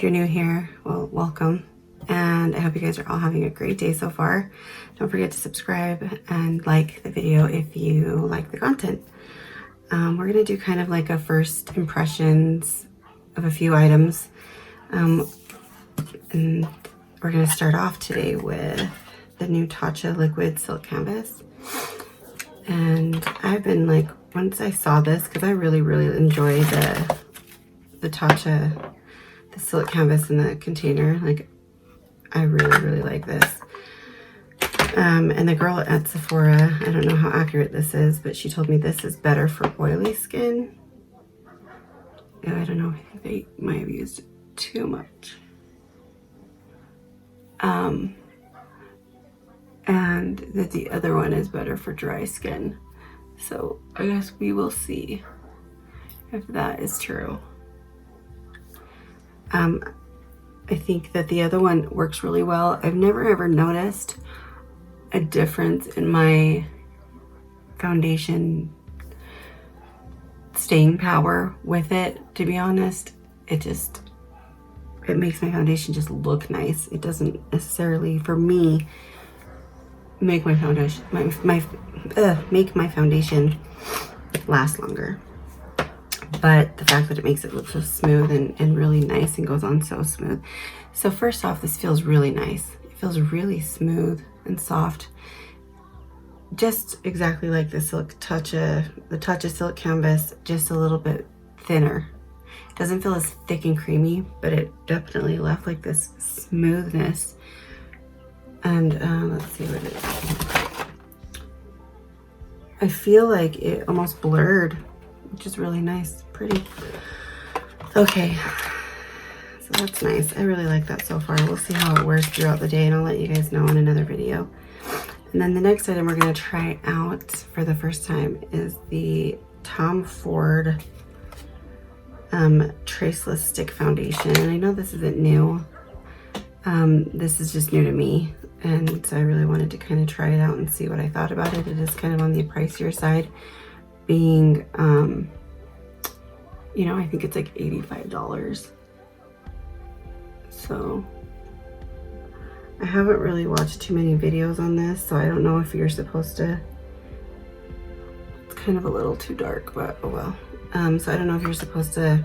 If you're new here, well, welcome. And I hope you guys are all having a great day so far. Don't forget to subscribe and like the video if you like the content. We're gonna do kind of like a first impressions of a few items. And we're gonna start off today with the new Tatcha Liquid Silk Canvas. And I've been like, once I saw this, because I really enjoy the Tatcha, the silk canvas in the container, like I really like this. And the girl at Sephora, I don't know how accurate this is, but she told me this is better for oily skin. Yeah, I don't know, I think they might have used too much. And that the other one is better for dry skin. So I guess we will see if that is true. I think that the other one works really well. I've never ever noticed a difference in my foundation staying power with it, to be honest. It makes my foundation just look nice. It doesn't necessarily, for me, make my foundation make my foundation last longer. But the fact that it makes it look so smooth and really nice and goes on so smooth. So first off, this feels really nice. It feels really smooth and soft. Just exactly like the Tatcha Silk Canvas, just a little bit thinner. It doesn't feel as thick and creamy, but it definitely left like this smoothness. And let's see what it is. I feel like it almost blurred, which is really nice, pretty. Okay, so that's nice. I really like that so far. We'll see how it wears throughout the day, and I'll let you guys know in another video. And then the next item we're gonna try out for the first time is the Tom Ford Traceless Stick Foundation. And I know this isn't new. This is just new to me. And so I really wanted to kind of try it out and see what I thought about it. It is kind of on the pricier side, being, you know, I think it's like $85. So I haven't really watched too many videos on this, so I don't know if you're supposed to, it's kind of a little too dark, but oh well. So I don't know if you're supposed to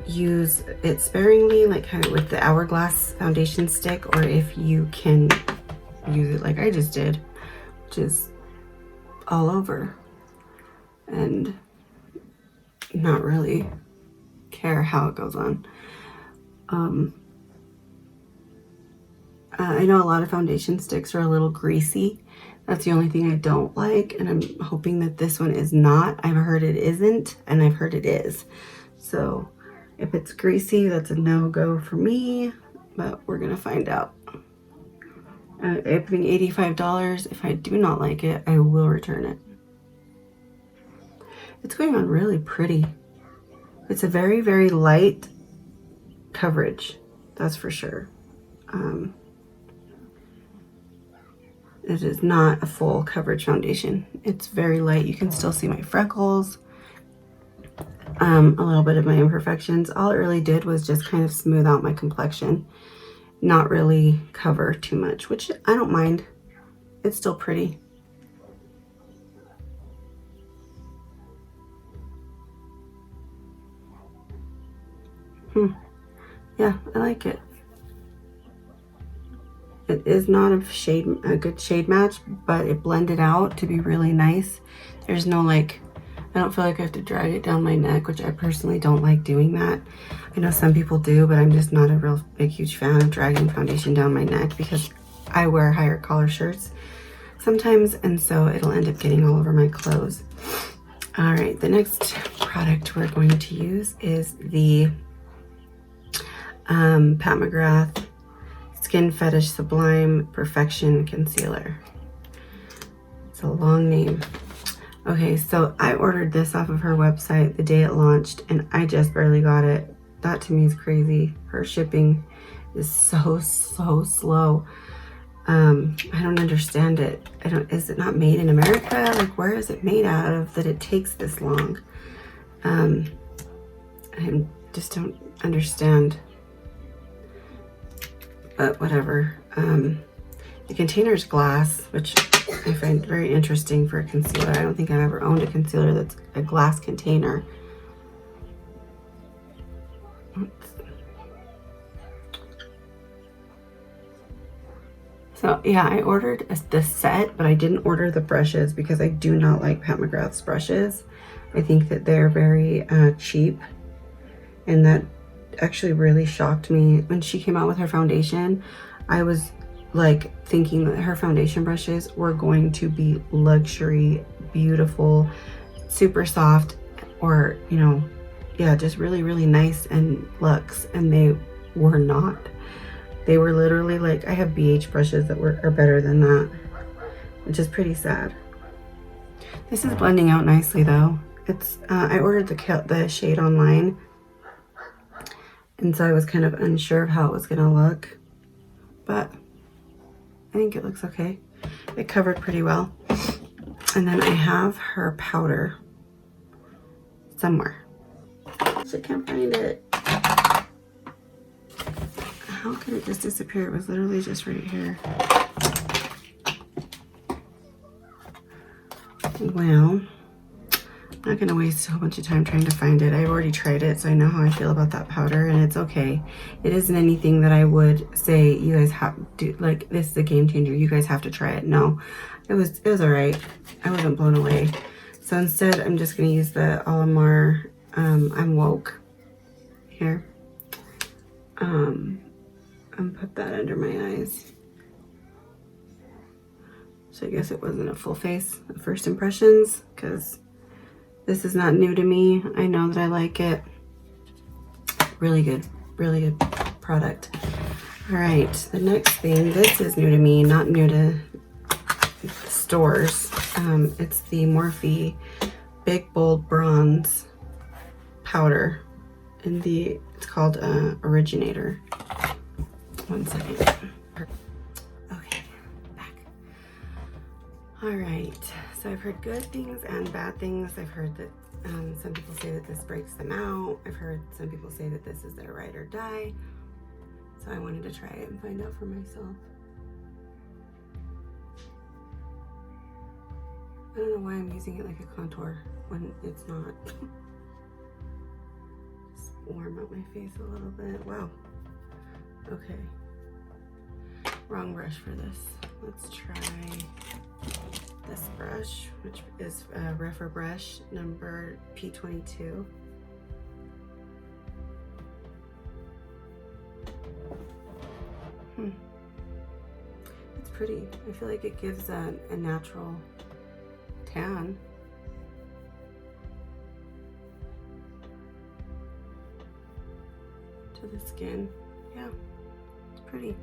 use it sparingly, like kind of with the Hourglass foundation stick, or if you can use it like I just did, which is all over and not really care how it goes on. I know a lot of foundation sticks are a little greasy. That's the only thing I don't like, and I'm hoping that this one is not. I've heard it isn't, and I've heard it is. So if it's greasy, that's a no-go for me, but we're gonna find out. It being $85, if I do not like it, I will return it. It's going on really pretty. It's a very light coverage, that's for sure. It is not a full coverage foundation. It's very light. You can still see my freckles, a little bit of my imperfections. All it really did was just kind of smooth out my complexion, not really cover too much, which I don't mind. It's still pretty. Yeah, I like it. It is not a good shade match, but it blended out to be really nice. There's no like, I don't feel like I have to drag it down my neck, which I personally don't like doing that. I know some people do, but I'm just not a real big, huge fan of dragging foundation down my neck because I wear higher collar shirts sometimes, and so it'll end up getting all over my clothes. All right, the next product we're going to use is the Pat McGrath Skin Fetish Sublime Perfection Concealer. It's a long name. Okay, so I ordered this off of her website the day it launched, and I just barely got it. That to me is crazy. Her shipping is so slow. I don't understand it. Is it not made in America? Like, where is it made out of that it takes this long? I understand, but whatever. The container is glass, which I find very interesting for a concealer. I don't think I've ever owned a concealer that's a glass container. So yeah, I ordered the set, but I didn't order the brushes because I do not like Pat McGrath's brushes. I think that they're very cheap, and that actually really shocked me. When she came out with her foundation, I was like thinking that her foundation brushes were going to be luxury, beautiful, super soft, or, you know, yeah, just really, really nice and luxe, and they were not. They were literally like, I have BH brushes that are better than that, which is pretty sad. This is blending out nicely though. It's I ordered the shade online, and so I was kind of unsure of how it was gonna look, but I think it looks okay. It covered pretty well. And then I have her powder somewhere. I can't find it. How could it just disappear? It was literally just right here. Well, I'm not gonna waste a whole bunch of time trying to find it. I've already tried it, so I know how I feel about that powder, and it's okay. It isn't anything that I would say you guys have to, like, this is a game changer, you guys have to try it. No, it was all right. I wasn't blown away. So instead, I'm just gonna use the Alamar I'm Woke here. And put that under my eyes. So I guess it wasn't a full face of first impressions, because this is not new to me. I know that I like it. Really good product. All right, the next thing, this is new to me, not new to stores. It's the Morphe Big Bold Bronze powder, in it's called Originator. One second. Okay, back. All right, so I've heard good things and bad things. I've heard that some people say that this breaks them out. I've heard some people say that this is their ride or die. So I wanted to try it and find out for myself. I don't know why I'm using it like a contour when it's not. Just warm up my face a little bit. Wow. Okay. Wrong brush for this. Let's try this brush, which is Refer brush number P22. It's pretty. I feel like it gives a natural tan. To the skin. Yeah, it's pretty.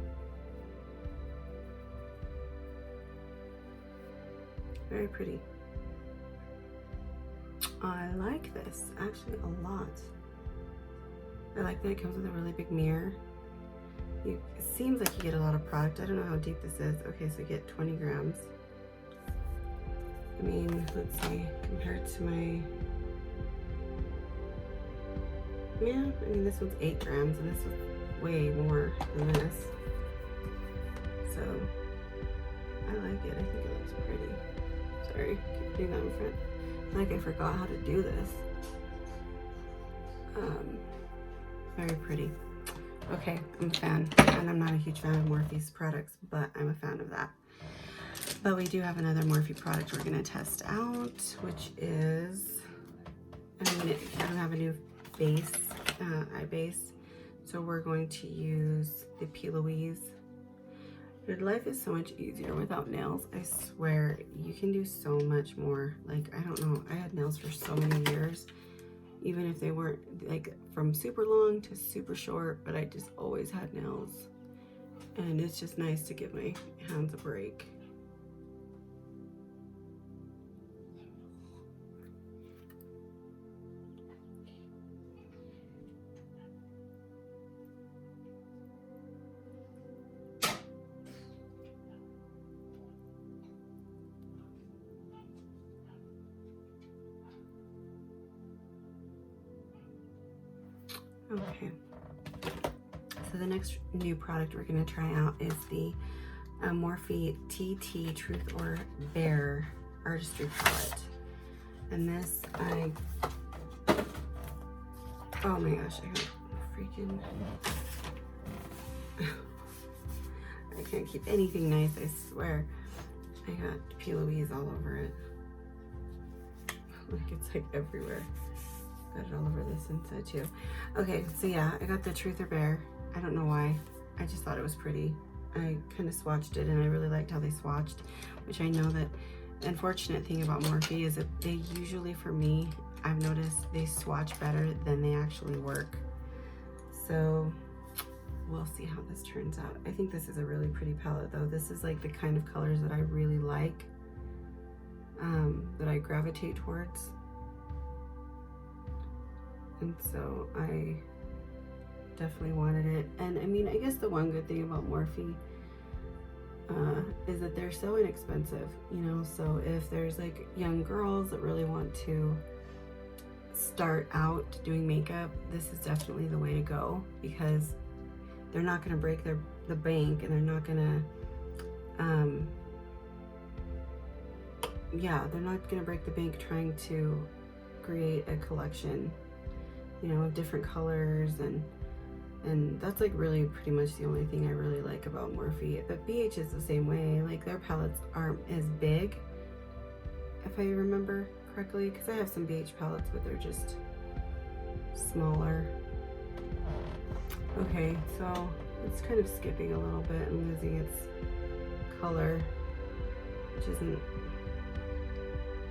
Very pretty. I like this actually a lot. I like that it comes with a really big mirror. It seems like you get a lot of product. I don't know how deep this is. Okay, so you get 20 grams. I mean, let's see, compared to my, yeah, I mean, this one's 8 grams and this is way more than this. So, I like it. I think it looks pretty. Sorry, keep putting that in front. Like I forgot how to do this. Very pretty. Okay, I'm a fan, and I'm not a huge fan of Morphe's products, but I'm a fan of that. But we do have another Morphe product we're gonna test out, which is, I don't have a new base, eye base, so we're going to use the P. Louise. Your life is so much easier without nails. I swear, you can do so much more. Like, I don't know, I had nails for so many years, even if they weren't like from super long to super short, but I just always had nails. And it's just nice to give my hands a break. Okay. So the next new product we're gonna try out is the Morphe TT Truth or Bear Artistry Palette. And this, oh my gosh, I got freaking, I can't keep anything nice, I swear. I got P. Louise all over it. Like it's like everywhere. Got it all over this inside too. Okay, so yeah, I got the Truth or Bear. I don't know why. I just thought it was pretty. I kind of swatched it and I really liked how they swatched, which I know that the unfortunate thing about Morphe is that they usually, for me, I've noticed they swatch better than they actually work. So we'll see how this turns out. I think this is a really pretty palette though. This is like the kind of colors that I really like, that I gravitate towards. And so I definitely wanted it. And I mean, I guess the one good thing about Morphe is that they're so inexpensive, you know, so if there's like young girls that really want to start out doing makeup, this is definitely the way to go, because they're not going to break the bank, and they're not going to yeah, they're not going to break the bank trying to create a collection, you know, of different colors, and that's like really pretty much the only thing I really like about Morphe. But BH is the same way. Like their palettes aren't as big, if I remember correctly, because I have some BH palettes, but they're just smaller. Okay, so it's kind of skipping a little bit and losing its color, which isn't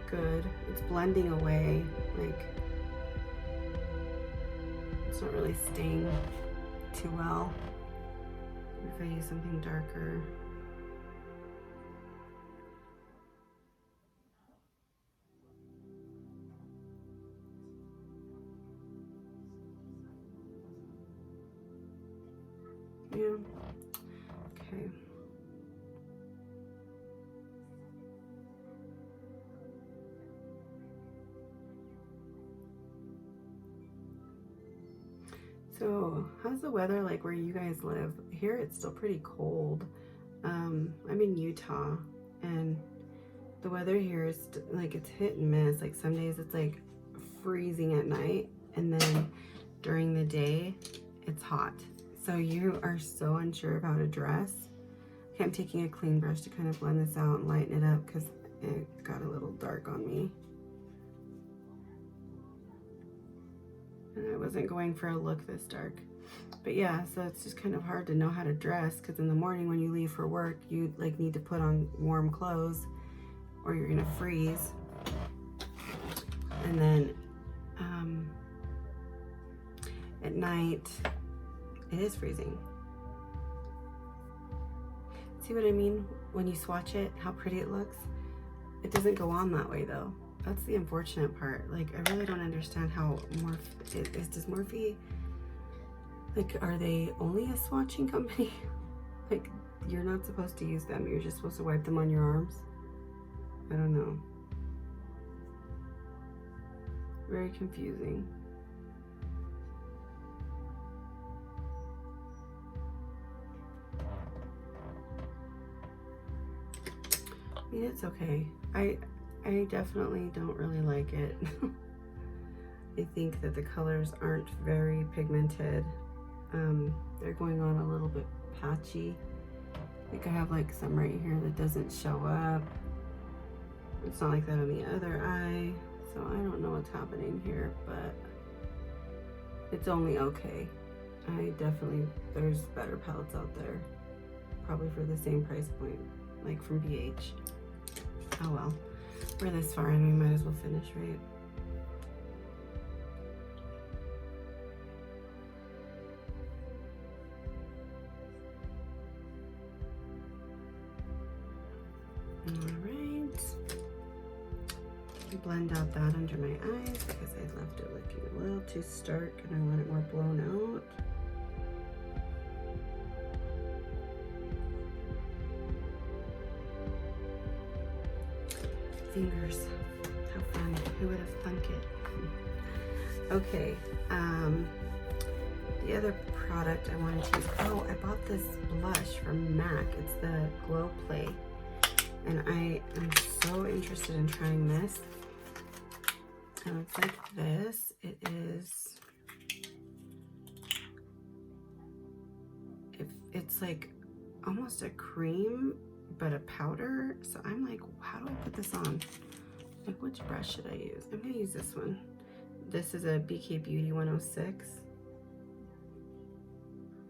good. It's blending away, like it's not really staying too well. If I use something darker. Yeah, okay. So how's the weather like where you guys live? Here it's still pretty cold. I'm in Utah, and the weather here is like it's hit and miss. Like some days it's like freezing at night, and then during the day it's hot. So you are so unsure of how to dress. Okay, I'm taking a clean brush to kind of blend this out and lighten it up because it got a little dark on me. And I wasn't going for a look this dark. But yeah, so it's just kind of hard to know how to dress, because in the morning when you leave for work, you like need to put on warm clothes or you're gonna freeze. And then at night, it is freezing. See what I mean? When you swatch it, how pretty it looks? It doesn't go on that way though. That's the unfortunate part. Like, I really don't understand how does Morphe, like, are they only a swatching company? Like, you're not supposed to use them. You're just supposed to wipe them on your arms. I don't know. Very confusing. I mean, it's okay. I definitely don't really like it. I think that the colors aren't very pigmented. They're going on a little bit patchy. I think I have like some right here that doesn't show up. It's not like that on the other eye. So I don't know what's happening here, but it's only okay. There's better palettes out there. Probably for the same price point, like from BH. Oh well. We're this far and we might as well finish, right? Alright. Blend out that under my eyes because I left it looking a little too stark and I want it more blown out. Fingers. How fun. Who would have thunk it? Okay. The other product I wanted to use, oh, I bought this blush from MAC. It's the Glow Play. And I am so interested in trying this. It looks like this. It is, it's like almost a cream, but a powder. So I'm like, how do I put this on? Like, which brush should I use? I'm gonna use this one. This is a BK Beauty 106.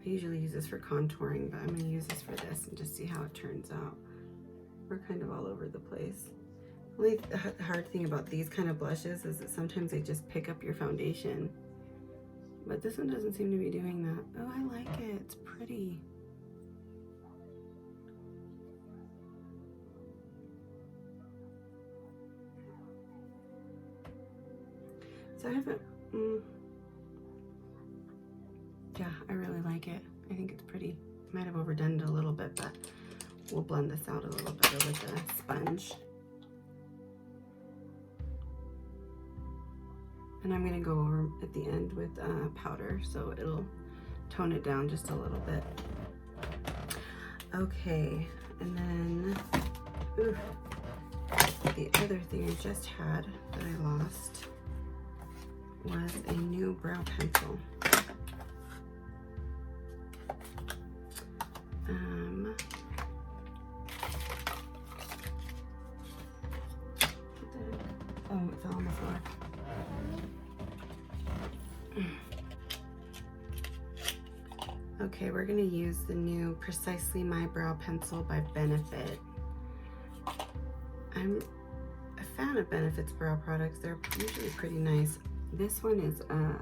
I usually use this for contouring, but I'm gonna use this for this and just see how it turns out. We're kind of all over the place. The only hard thing about these kind of blushes is that sometimes they just pick up your foundation. But this one doesn't seem to be doing that. Oh, I like it. It's pretty. So I haven't, yeah, I really like it. I think it's pretty. Might have overdone it a little bit, but we'll blend this out a little better with the sponge. And I'm gonna go over at the end with powder, so it'll tone it down just a little bit. Okay, and then, ooh, the other thing I just had that I lost was a new brow pencil. Oh, it fell on the floor. Okay, we're gonna use the new Precisely My Brow Pencil by Benefit. I'm a fan of Benefit's brow products. They're usually pretty nice. This one is a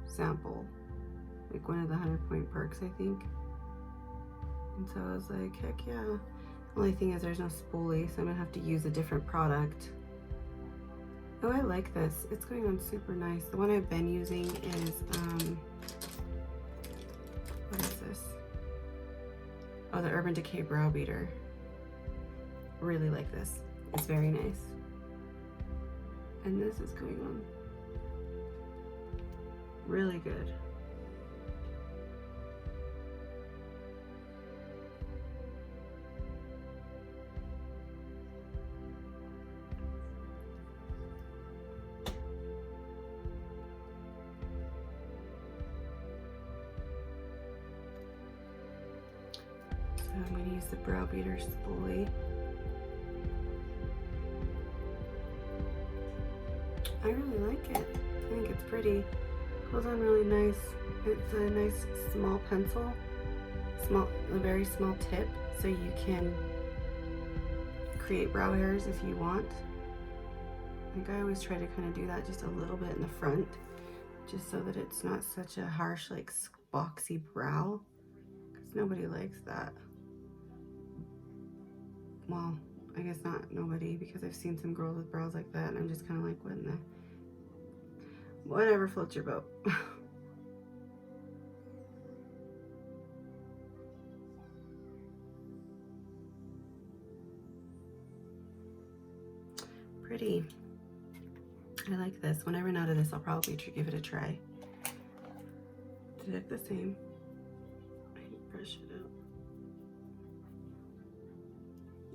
sample, like one of the 100-point perks, I think. And so I was like, heck yeah. Only thing is there's no spoolie, so I'm gonna have to use a different product. Oh, I like this. It's going on super nice. The one I've been using is, what is this? Oh, the Urban Decay Brow Beater. Really like this. It's very nice. And this is going on really good. So I'm going to use the Brow Beater spoolie. I really like it. I think it's pretty. Goes on really nice. It's a nice small pencil, a very small tip, so you can create brow hairs if you want. Like I always try to kind of do that just a little bit in the front, just so that it's not such a harsh, like boxy brow, because nobody likes that. Well, I guess not nobody, because I've seen some girls with brows like that, and I'm just kind of like, what in the... Whatever floats your boat. Pretty. I like this. When I run out of this, I'll probably give it a try. Did it the same? I brush it out.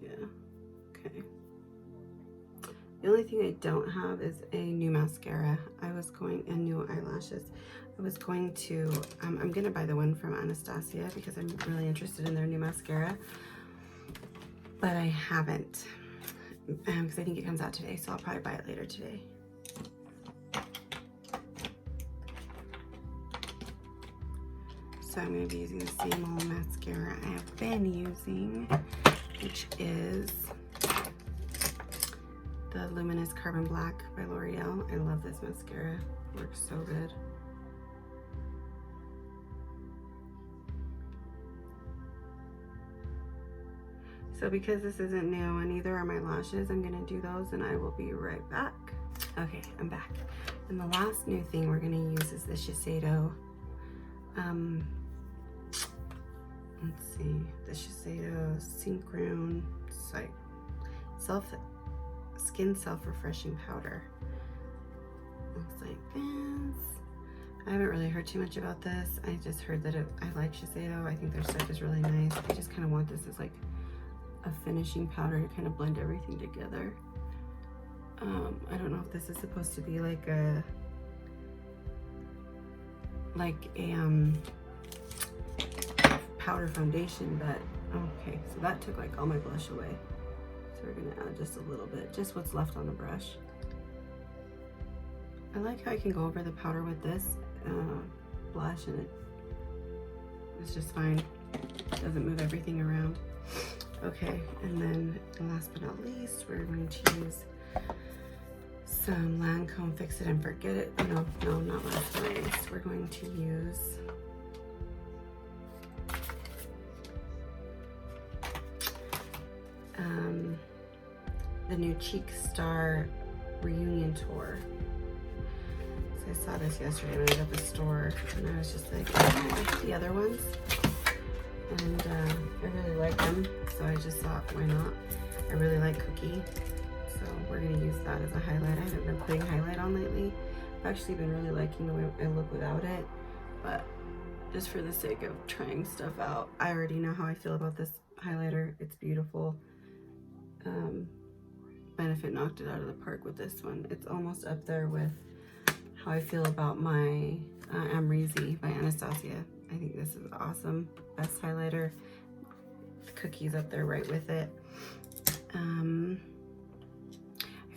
Yeah. Okay. The only thing I don't have is a new mascara. And new eyelashes. I was going to, I'm gonna buy the one from Anastasia because I'm really interested in their new mascara. But I haven't, because I think it comes out today, so I'll probably buy it later today. So I'm gonna be using the same old mascara I have been using, which is the Luminous Carbon Black by L'Oreal. I love this mascara. It works so good. So because this isn't new and neither are my lashes, I'm gonna do those and I will be right back. Okay, I'm back. And the last new thing we're gonna use is the Shiseido, let's see, the Shiseido Synchron Skin Self-Refreshing Powder. Looks like this. I haven't really heard too much about this. I just heard that I like Shiseido. I think their stuff is really nice. I just kind of want this as like a finishing powder to kind of blend everything together. I don't know if this is supposed to be like a powder foundation, but okay, so that took like all my blush away. So we're gonna add just a little bit, just what's left on the brush. I like how I can go over the powder with this blush and it's just fine. It doesn't move everything around. Okay, and then last but not least, we're going to use some Lancome Fix It and Forget It. Oh, no, not last but not least. We're going to use the new Cheek Star Reunion Tour. So I saw this yesterday when I was at the store, and I was just like, oh, I like the other ones, and I really like them, so I just thought, why not? I really like Cookie, so we're gonna use that as a highlight. I haven't been putting highlight on lately. I've actually been really liking the way I look without it, but just for the sake of trying stuff out, I already know how I feel about this highlighter. It's beautiful. Benefit knocked it out of the park with this one. It's almost up there with how I feel about my Amrezy by Anastasia. I think this is awesome. Best highlighter. Cookie's up there right with it. I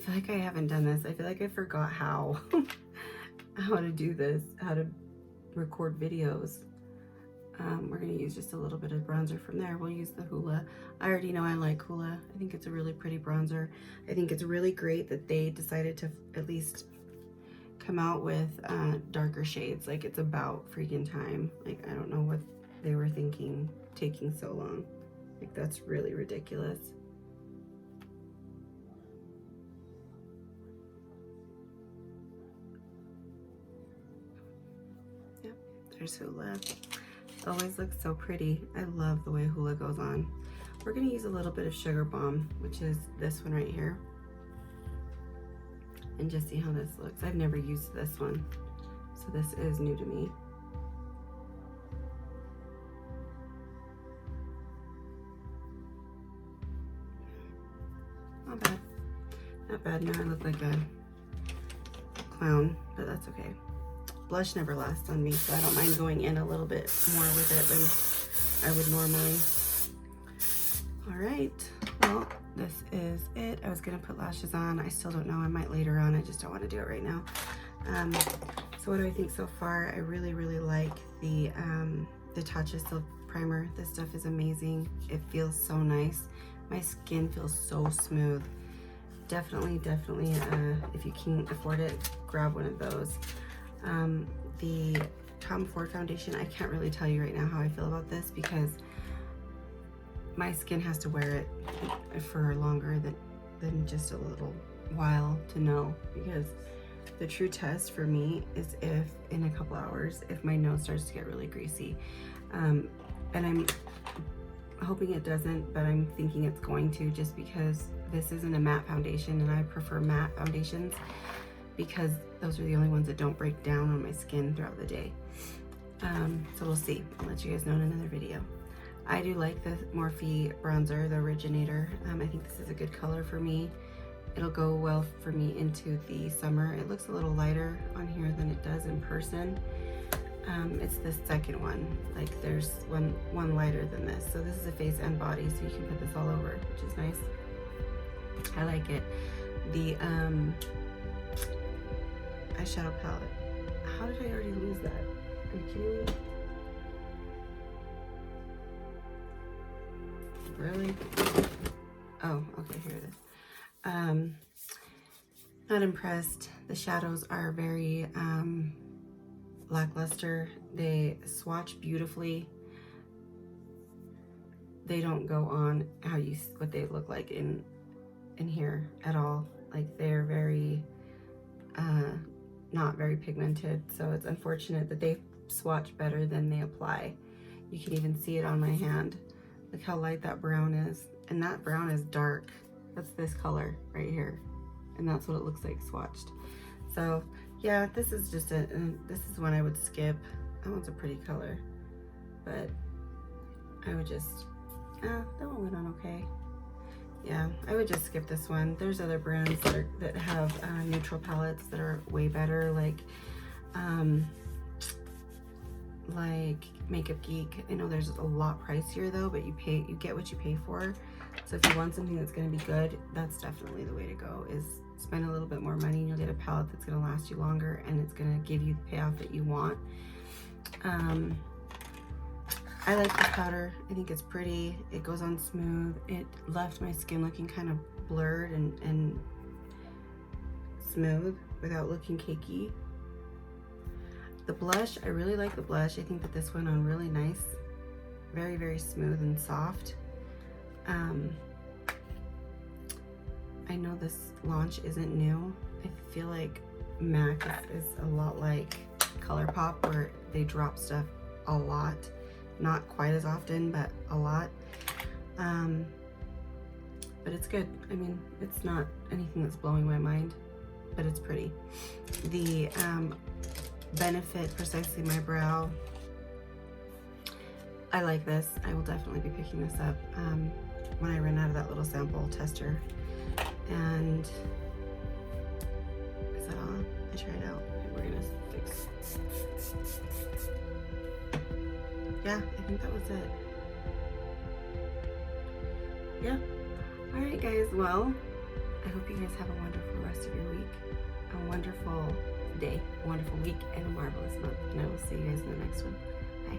feel like I haven't done this. I feel like I forgot how to do this, how to record videos. We're gonna use just a little bit of bronzer from there. We'll use the Hoola. I already know I like Hoola. I think it's a really pretty bronzer. I think it's really great that they decided to at least come out with darker shades. Like, it's about freaking time. Like, I don't know what they were thinking taking so long. Like, that's really ridiculous. Yep, there's Hoola. Always looks so pretty. I love the way Hoola goes on. We're gonna use a little bit of Sugar Bomb, which is this one right here, and just see how this looks. I've never used this one, so this is new to me. Not bad. Not bad. Now I look like a clown, but that's okay. Blush never lasts on me, so I don't mind going in a little bit more with it than I would normally. All right, well, this is it. I was gonna put lashes on. I still don't know. I might later on. I just don't want to do it right now. So what do I think so far? I really, really like the Tatcha Silk Primer. This stuff is amazing. It feels so nice. My skin feels so smooth. Definitely, if you can afford it, grab one of those. The Tom Ford foundation, I can't really tell you right now how I feel about this because my skin has to wear it for longer than just a little while to know, because the true test for me is if in a couple hours, if my nose starts to get really greasy. And I'm hoping it doesn't, but I'm thinking it's going to, just because this isn't a matte foundation and I prefer matte foundations because those are the only ones that don't break down on my skin throughout the day. So we'll see. I'll let you guys know in another video. I do like the Morphe bronzer, the Originator. I think this is a good color for me. It'll go well for me into the summer. It looks a little lighter on here than it does in person. It's the second one. Like, there's one lighter than this. So this is a face and body, so you can put this all over, which is nice. I like it. The eyeshadow palette. How did I already lose that? Are you kidding me? Really? Oh, okay, here it is. Not impressed. The shadows are very lackluster. They swatch beautifully. They don't go on what they look like in here at all. Like, they're very not very pigmented, so it's unfortunate that they swatch better than they apply. You can even see it on my hand. Look how light that brown is, and that brown is dark. That's this color right here, and that's what it looks like swatched. So Yeah, this is just this is one I would skip. That one's a pretty color, but I would just, that one went on okay. Yeah, I would just skip this one. There's other brands that have neutral palettes that are way better, like Makeup Geek. I know there's a lot pricier though, but you get what you pay for. So if you want something that's going to be good, that's definitely the way to go, is spend a little bit more money and you'll get a palette that's going to last you longer and it's going to give you the payoff that you want. I like this powder. I think it's pretty. It goes on smooth. It left my skin looking kind of blurred and smooth without looking cakey. The blush, I really like the blush. I think that this went on really nice. Very, very smooth and soft. I know this launch isn't new. I feel like MAC is a lot like ColourPop, where they drop stuff a lot. Not quite as often, but a lot. But it's good. I mean, it's not anything that's blowing my mind, but it's pretty. The Benefit Precisely My Brow, I like this. I will definitely be picking this up when I run out of that little sample tester. And is that all? I tried out. Okay, we're gonna fix. Yeah, I think that was it. Yeah. All right, guys. Well, I hope you guys have a wonderful rest of your week, a wonderful day, a wonderful week, and a marvelous month. And I will see you guys in the next one. Bye.